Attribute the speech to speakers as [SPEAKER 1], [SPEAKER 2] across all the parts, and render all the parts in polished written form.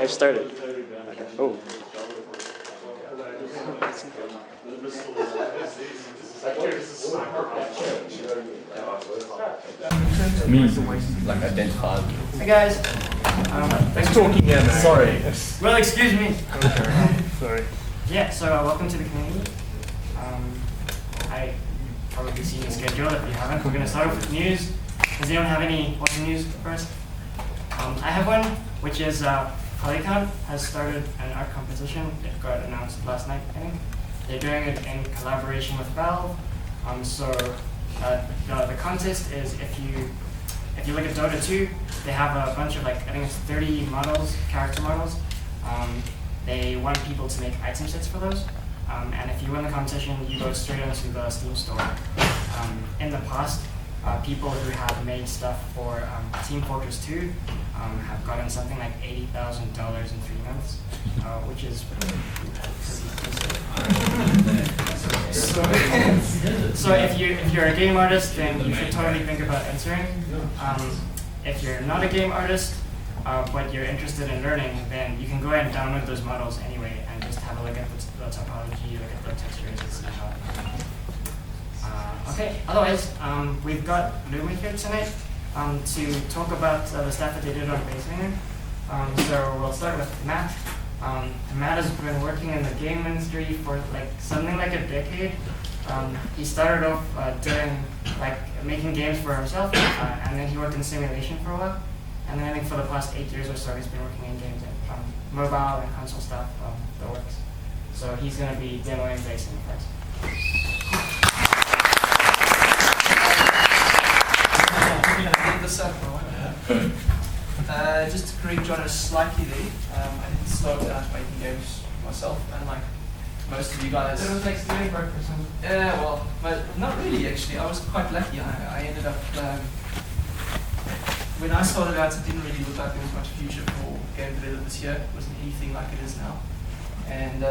[SPEAKER 1] I've started. Okay. Oh.
[SPEAKER 2] Me, like identified.
[SPEAKER 3] Hey guys.
[SPEAKER 4] Thanks for talking in. Sorry.
[SPEAKER 3] Well, excuse me.
[SPEAKER 4] Sorry.
[SPEAKER 3] Yeah, so welcome to the community. I probably seen the schedule. If you haven't, we're going to start off with news. Does anyone have any awesome news first? I have one, which is Polycon has started an art competition. It got announced last night, I think. They're doing it in collaboration with Valve. The contest is if you look at Dota 2, they have a bunch of I think it's 30 models, character models. They want people to make item sets for those. And if you win the competition, you go straight into the Steam store. In the past, people who have made stuff for Team Fortress 2 have gotten something like $80,000 in 3 months, which is so if you're a game artist, then you should totally think about entering. If you're not a game artist, but you're interested in learning, then you can go ahead and download those models anyway and just have a look at the topology, look at the textures, and see how. Okay, otherwise, we've got Luma here tonight to talk about the stuff that they did on Bladeslinger. So we'll start with Matt. Matt has been working in the game industry for something like a decade. He started off doing making games for himself, and then he worked in simulation for a while. And then I think for the past 8 years or so, he's been working in games and mobile and console stuff, the works. So he's going to be demoing Bladeslinger first.
[SPEAKER 5] This up, just to correct John slightly there, I didn't start out making games myself, unlike most of you guys. Yeah, well, but not really actually. I was quite lucky. I ended up, when I started out, it didn't really look like there was much future for game developers here. It wasn't anything like it is now. And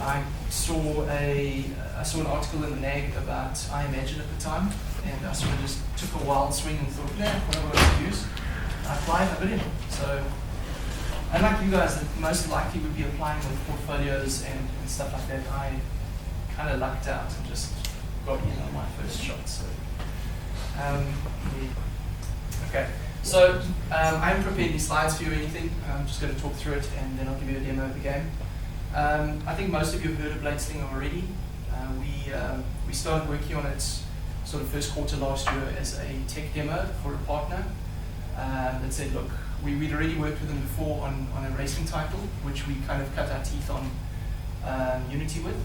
[SPEAKER 5] I saw an article in the NAG about I Imagine at the time, and I sort of just took a wild swing and thought, what am I going to use? I applied, I got in. So, unlike you guys that most likely would be applying with portfolios and stuff like that, I kind of lucked out and just got in on my first shot. So, okay. So, I haven't prepared any slides for you or anything. I'm just going to talk through it and then I'll give you a demo of the game. I think most of you have heard of Bladeslinger already. We started working on it sort of first quarter last year as a tech demo for a partner that said, look, we'd already worked with them before on a racing title, which we kind of cut our teeth on Unity with.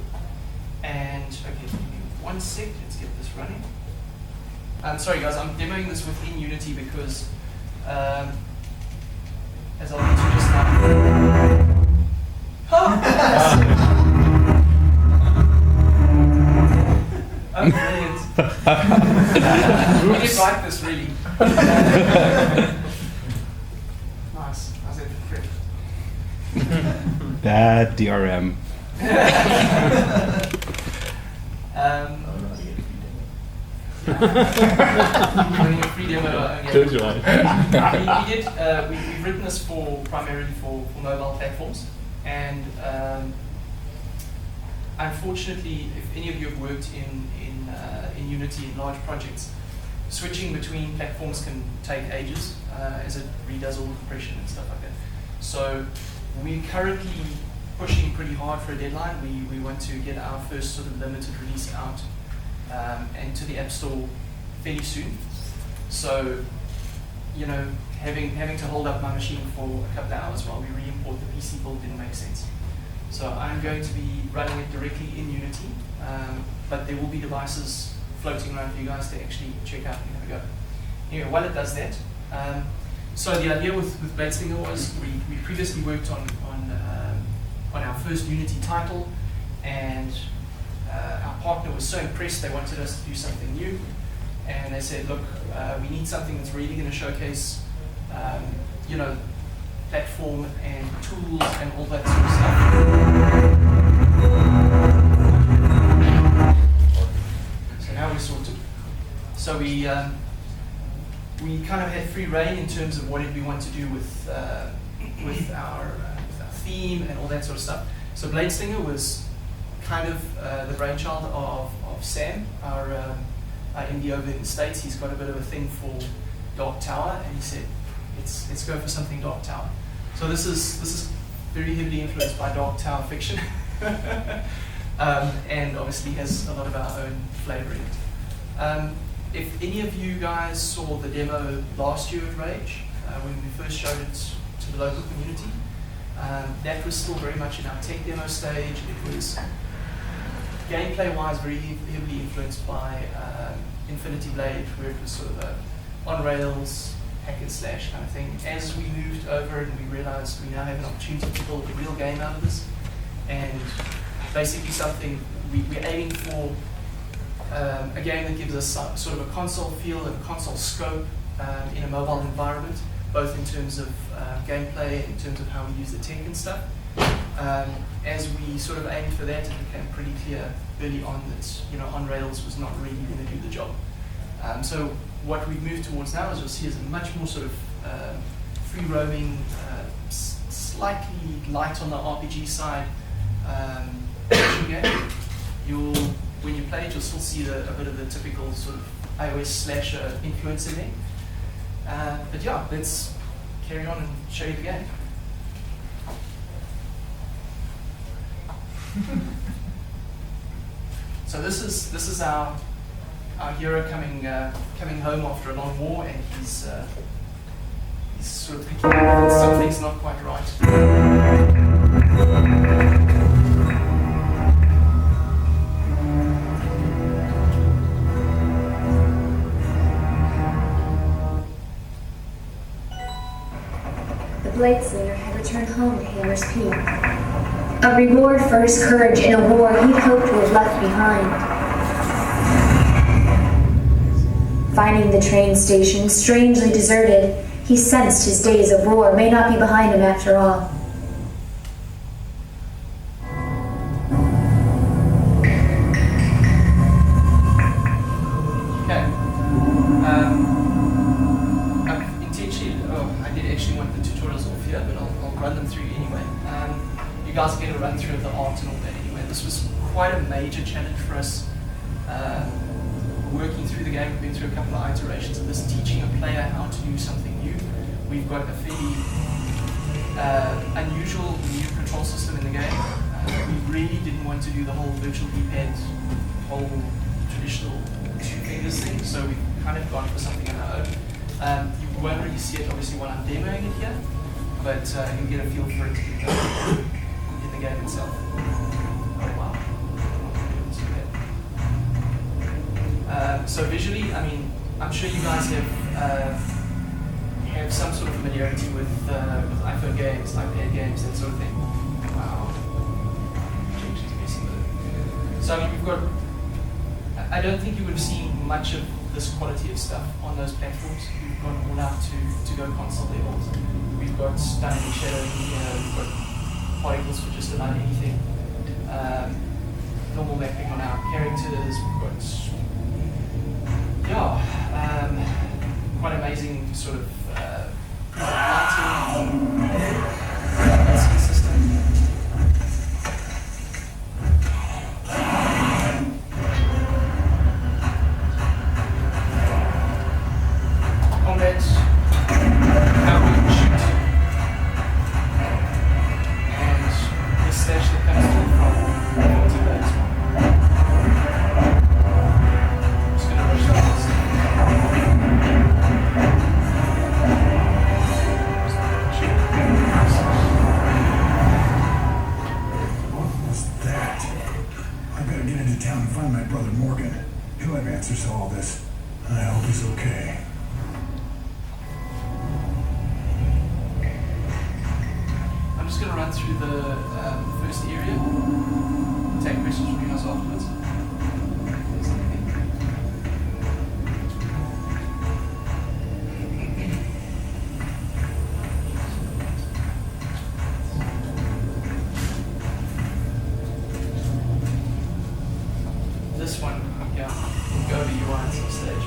[SPEAKER 5] And, okay, give me 1 sec, let's get this running. Sorry guys, I'm demoing this within Unity because, as I'll need to just now. Oh, brilliant. We did write this, really. Nice. How's that for free?
[SPEAKER 2] Bad DRM.
[SPEAKER 5] Free demo. We've written this primarily for mobile platforms. And unfortunately, if any of you have worked in Unity in large projects, switching between platforms can take ages as it redoes all the compression and stuff like that. So we're currently pushing pretty hard for a deadline. We want to get our first sort of limited release out and to the App Store fairly soon. So, having to hold up my machine for a couple of hours while we re-import the PC build didn't make sense. So I'm going to be running it directly in Unity, but there will be devices floating around for you guys to actually check out and have a go. Anyway, while it does that, so the idea with Bladeslinger was we previously worked on our first Unity title, and our partner was so impressed they wanted us to do something new, and they said, look, we need something that's really going to showcase platform and tools and all that sort of stuff. So now we're sorted. So we kind of had free reign in terms of what did we want to do with with our theme and all that sort of stuff. So Bladeslinger was kind of the brainchild of Sam, our MD over in the States. He's got a bit of a thing for Dark Tower, and he said, let's go for something Dark Tower. So this is very heavily influenced by Dark Tower fiction, and obviously has a lot of our own flavor in it. If any of you guys saw the demo last year at Rage, when we first showed it to the local community, that was still very much in our tech demo stage. It was gameplay-wise very heavily influenced by Infinity Blade, where it was sort of a on-rails, hack and slash kind of thing. As we moved over and we realized we now have an opportunity to build a real game out of this, and basically something we're aiming for, a game that gives us sort of a console feel and a console scope in a mobile environment, both in terms of gameplay and in terms of how we use the tech and stuff. As we sort of aimed for that, it became pretty clear early on that on rails was not really going to do the job. So what we've moved towards now, as you'll see, is a much more sort of free roaming, slightly light on the RPG side action game. When you play it, you'll still see a bit of the typical sort of iOS slasher influence in there. But yeah, let's carry on and show you the game. So this is our hero coming home after a long war, and he's sort of thinking that something's not quite right.
[SPEAKER 6] The Bladeslinger had returned home to Hammer's Peak, a reward for his courage in a war he'd hoped to have left behind. Finding the train station strangely deserted, he sensed his days of war may not be behind him after all.
[SPEAKER 5] Okay. I did actually want the tutorials off here, but I'll run them through anyway. You guys get a run through of the art and all that anyway. This was quite a major challenge for us. Working through the game, we've been through a couple of iterations of this, teaching a player how to do something new. We've got a fairly unusual new control system in the game. We really didn't want to do the whole virtual D-pad, whole traditional two fingers thing, so we've kind of gone for something on our own. You won't really see it obviously while I'm demoing it here, but you'll get a feel for it in the game itself. Oh wow. So visually, I mean, I'm sure you guys have some sort of familiarity with iPhone games, iPad games, that sort of thing. Wow. So I mean, we've got. I don't think you would have seen much of this quality of stuff on those platforms. We've gone all out to go console levels. We've got stunning shadowing here. We've got particles for just about anything. Normal mapping on our characters. We've got quite amazing sort of lighting. That's consistent. Combat, how we shoot, and the slash that comes through from multi-blade as well. Just going to rush through this.
[SPEAKER 7] Town and find my brother Morgan. He'll have answers to all this. I hope he's okay.
[SPEAKER 5] I'm just going to run through the first area. Take questions from you guys afterwards. If there's anything. This one, yeah, we'll go to UI at some stage.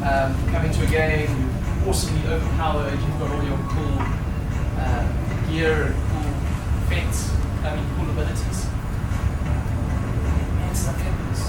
[SPEAKER 5] come into a game, you're awesomely overpowered, you've got all your cool gear and cool effects, cool abilities. And stuff happens.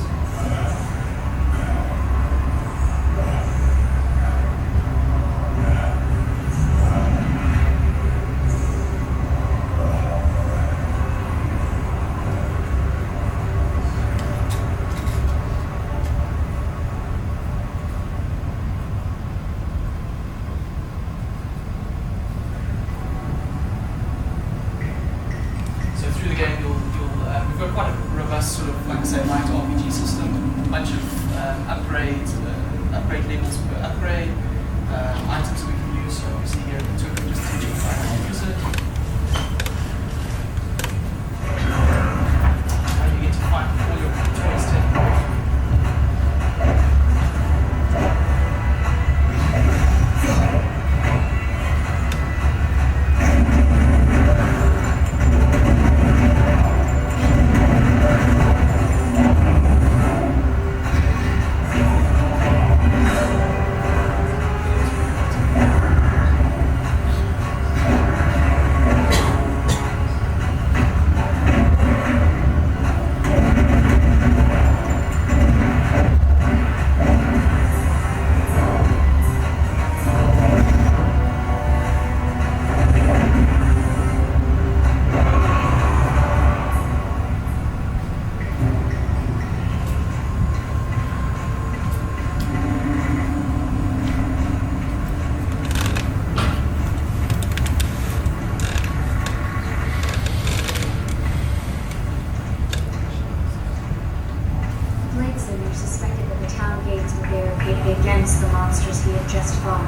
[SPEAKER 6] Bladeslinger suspected that the town gates were barricaded against the monsters he had just fought.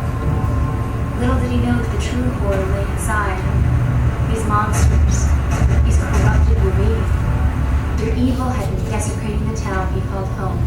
[SPEAKER 6] Little did he know that the true horror lay inside. These monsters, these corrupted Benic, their evil had been desecrating the town he called home.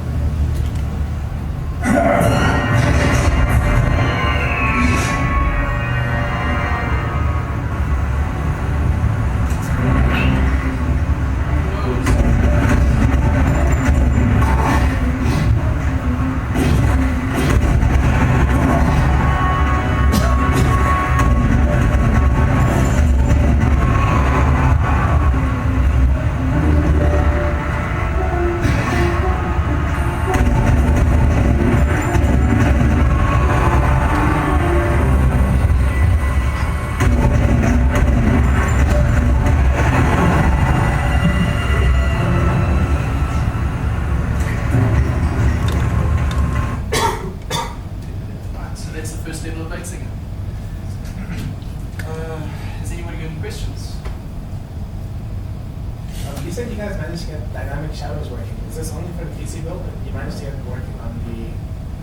[SPEAKER 8] You said you guys managed to get dynamic shadows working. Is this only for the PC build? And you managed to get it working on the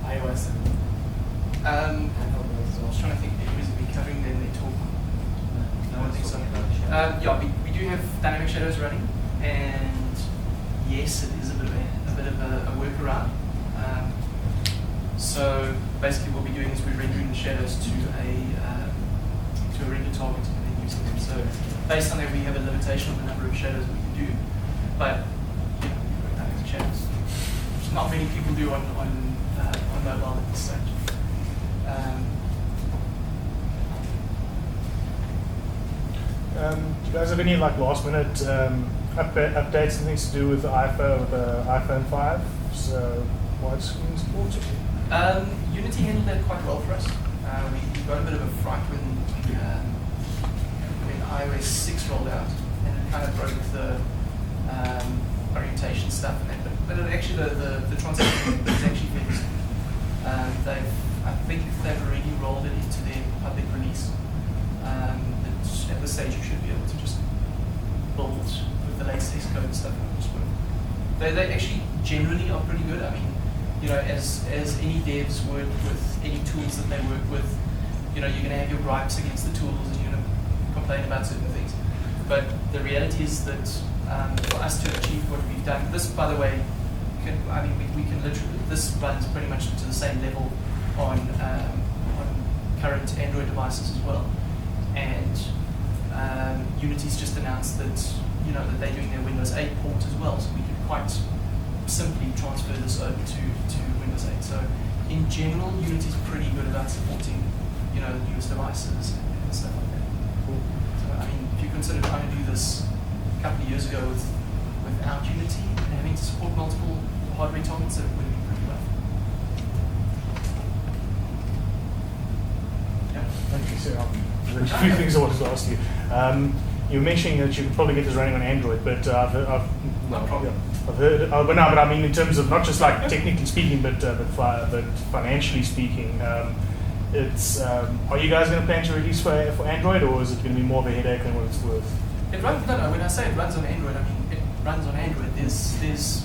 [SPEAKER 8] iOS and handheld builds as well?
[SPEAKER 5] I was trying to think if it was me covering then they talk. No, I don't think so. Yeah, we do have dynamic shadows running, and yes, it is a bit of a workaround. So basically, what we're doing is we're rendering the shadows to a regular target and then using them. So based on that, we have a limitation on the number of shadows we can do, but you know, we've got dynamic shadows, which not many people do on mobile at this stage.
[SPEAKER 4] Do you guys have any like last minute updates and things to do with the iPhone 5? So widescreen support?
[SPEAKER 5] Unity handled that quite well for us. We got a bit of a fright when iOS 6 rolled out, and it kind of broke the orientation stuff and that. But it actually the translation is actually fixed. I think they've already rolled it into their public release. At this stage, you should be able to just build with the latest code and stuff. They actually generally are pretty good. I mean, you know, as any devs work with any tools that they work with, you know, you're going to have your gripes against the tools and you're going to complain about certain things. But the reality is that for us to achieve what we've done, this, by the way, we can literally, this runs pretty much to the same level on current Android devices as well. And Unity's just announced that, you know, that they're doing their Windows 8 port as well, so we can quite simply transfer this over to Windows 8. So in general, Unity is pretty good about supporting, you know, newest devices and stuff like that. So, I mean, if you consider trying to do this a couple of years ago without Unity and having to support multiple hardware targets, it would have been pretty rough. Yeah.
[SPEAKER 4] Thank you, sir. There's a few things I wanted to ask you. You were mentioning that you could probably get this running on Android, but I've heard, but I mean in terms of not just like technically speaking, but financially speaking, it's. Are you guys going to plan to release for Android, or is it going to be more of a headache than what it's worth?
[SPEAKER 5] It runs. No. When I say it runs on Android, I mean it runs on Android. There's videos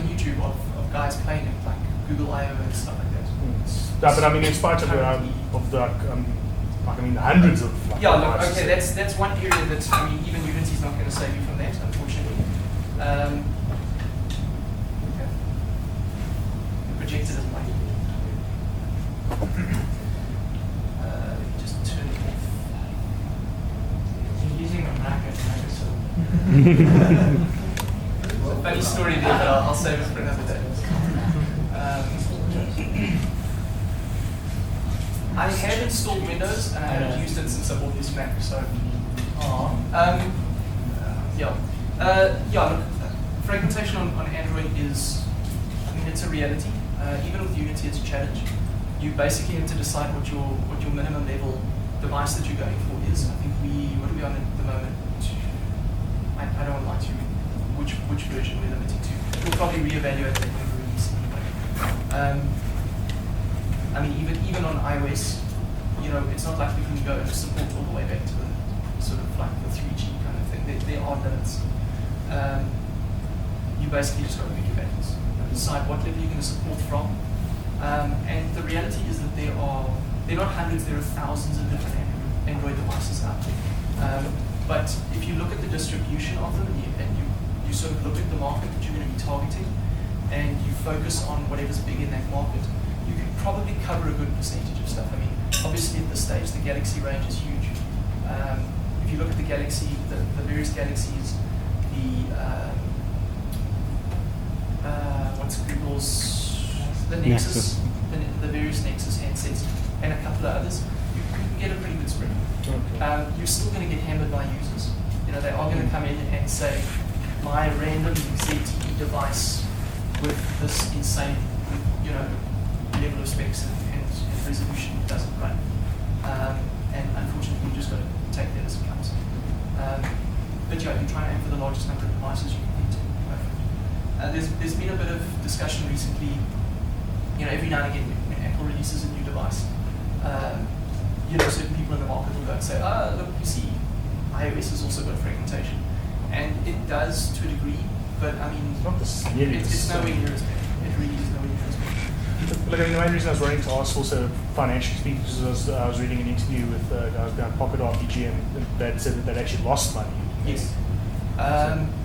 [SPEAKER 5] on YouTube of guys playing it, like Google I/O and stuff like that.
[SPEAKER 4] Yeah, but I mean, in spite of the I mean, hundreds of. Like,
[SPEAKER 5] yeah, look, okay, that's one area that, I mean, even Unity's not going to save you from that, unfortunately. Okay. The projector doesn't like it. Let me just turn it off.
[SPEAKER 3] You're using a Mac at
[SPEAKER 5] It's a funny story there, but I'll save it for another day. I have installed Windows and I haven't used it since I bought this Mac, so. Look, fragmentation on Android is, I mean, it's a reality. Even with Unity, it's a challenge. You basically have to decide what your minimum level device that you're going for is. I think what are we on at the moment? I don't want to lie to you which version we're limiting to. We'll probably reevaluate that when we release anyway. I mean, even on iOS, you know, it's not like we can go and support all the way back to the sort of like the 3G kind of thing. There are limits. You basically just got to pick your battles, decide what level you're going to support from. And the reality is that they're not hundreds, there are thousands of different Android devices out there. But if you look at the distribution of them and you sort of look at the market that you're going to be targeting, and you focus on whatever's big in that market, you can probably cover a good percentage of stuff. I mean, obviously at this stage, the Galaxy range is huge. If you look at the Galaxy, the various Galaxies, what's Google's, the Nexus. The various Nexus handsets, and a couple of others, you can get a pretty good spread. Okay. You're still going to get hammered by users. You know, they are going to come in and say, my random ZTE device with this insane, you know, level of specs and resolution doesn't run. And unfortunately, you just got to take that as it comes. But yeah, you try and aim for the largest number of devices you can get to. There's been a bit of discussion recently. You know, every now and again, when Apple releases a new device, you know, certain people in the market will go and say, look, you see, iOS has also got fragmentation. And it does to a degree, but I mean,
[SPEAKER 4] it's nowhere
[SPEAKER 5] near as bad. It really is nowhere near as bad.
[SPEAKER 4] Look, I mean, the main reason I was wanting to ask also, financially speaking, because I was reading an interview with guys behind Pocket RPG, and that said that they'd actually lost money.
[SPEAKER 5] Yes.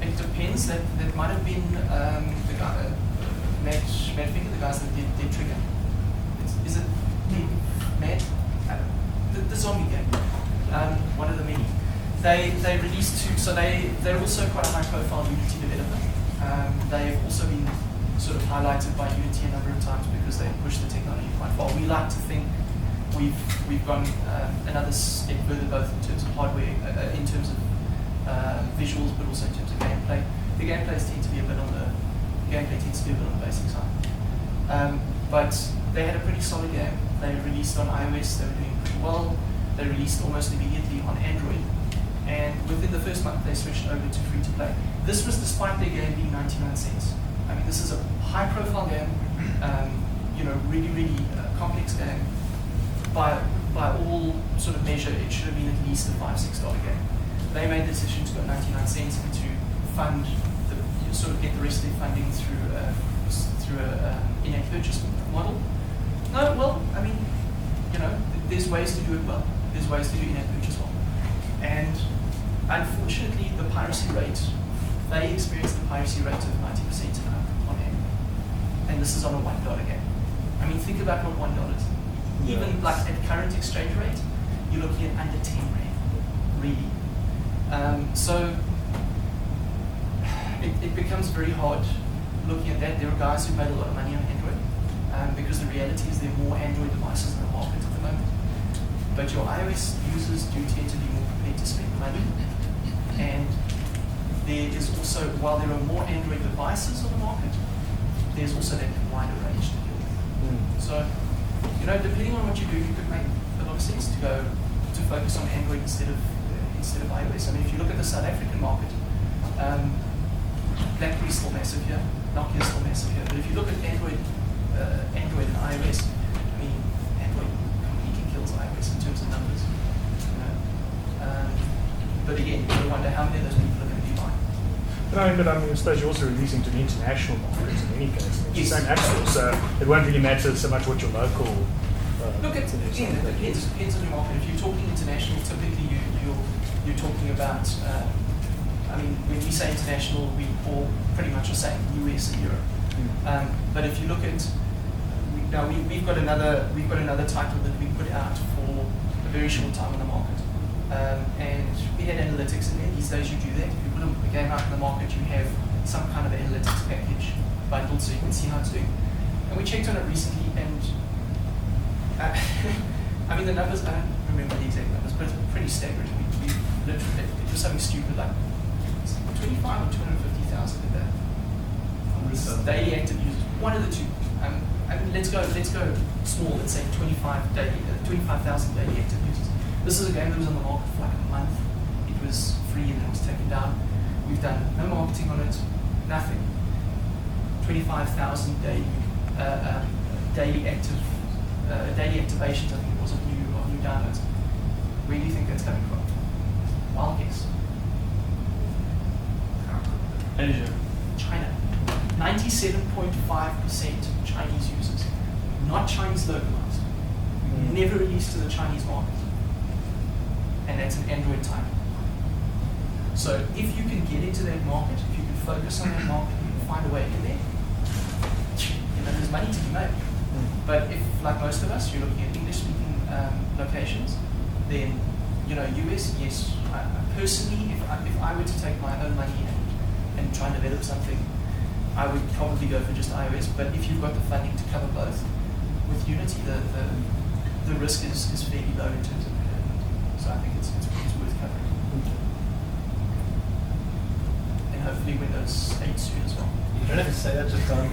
[SPEAKER 5] It depends. That might have been the guy, Matt Finger, the guys that did Trigger. Is it Mad? The zombie game. One of the many. They released two, so they're also quite a high-profile Unity developer. They've also been sort of highlighted by Unity a number of times because they pushed the technology quite far. We like to think we've gone another step further, both in terms of hardware, in terms of visuals, but also in terms of gameplay. The gameplay tends to be a bit on the basic side. But they had a pretty solid game. They released on iOS. They were doing pretty well. They released almost immediately on Android. And within the first month, they switched over to free-to-play. This was despite their game being 99 cents. I mean, this is a high-profile game, you know, really, really complex game. By all sort of measure, it should have been at least a $5-6 game. They made the decision to go 99 cents and to fund, sort of get the rest of their funding through a in-app purchase model. No, well, I mean, you know, there's ways to do it well. There's ways to do in-app purchase well. And unfortunately, the piracy rate, they experienced the piracy rate of 90% on Android. And this is on a $1 game. I mean, think about what $1 is. Even like at current exchange rate, you're looking at under 10 rand, really. So it becomes very hard looking at that. There are guys who made a lot of money on Android. because the reality is there are more Android devices in the market at the moment. But your iOS users do tend to be more prepared to spend money. And there is also, while there are more Android devices on the market, there's also that wider range to deal with. So, depending on what you do, you could make a lot of sense to focus on Android instead of iOS. I mean, if you look at the South African market, BlackBerry's still massive here, Nokia's still massive here. But if you look at Android and iOS, I mean, Android completely kills iOS in terms of numbers. But again, you wonder how many of those people are going to be buying.
[SPEAKER 4] But I suppose you're also releasing to the international markets in any case. It's
[SPEAKER 5] Yes.
[SPEAKER 4] the same app store, so it won't really matter so much what your local.
[SPEAKER 5] Look, it depends on your market. If you're talking international, typically you're talking about. When we say international, we all pretty much are saying US and Europe. But if you look at we've got another title that we put out for a very short time on the market. And we had analytics in there. These days you do that. If you put a game out in the market, you have some kind of analytics package bundled so you can see how it's doing. And we checked on it recently, and the numbers, I don't remember the exact numbers, but it's pretty staggering. We literally, it was something stupid like 25 or 250,000 in there. Daily active users, one of the two. Let's go small. Let's say 25,000 daily active users. This is a game that was on the market for like a month. It was free and then it was taken down. We've done no marketing on it, nothing. 25,000 daily activations, I think it was, of new downloads. Where do you think that's coming from? Wild guess.
[SPEAKER 2] Asia.
[SPEAKER 5] China. 97.5% Chinese users, not Chinese localized. Never released to the Chinese market. And that's an Android type. So if you can get into that market, if you can focus on that market, you can find a way in there, there's money to be made. But if, like most of us, you're looking at English-speaking locations, then, US, yes. Personally, if I were to take my own money and try and develop something, I would probably go for just iOS. But if you've got the funding to cover both, with Unity, the risk is fairly low in terms of so I think it's worth covering. And hopefully Windows 8 soon as well.
[SPEAKER 8] You don't have to say that, just tell me.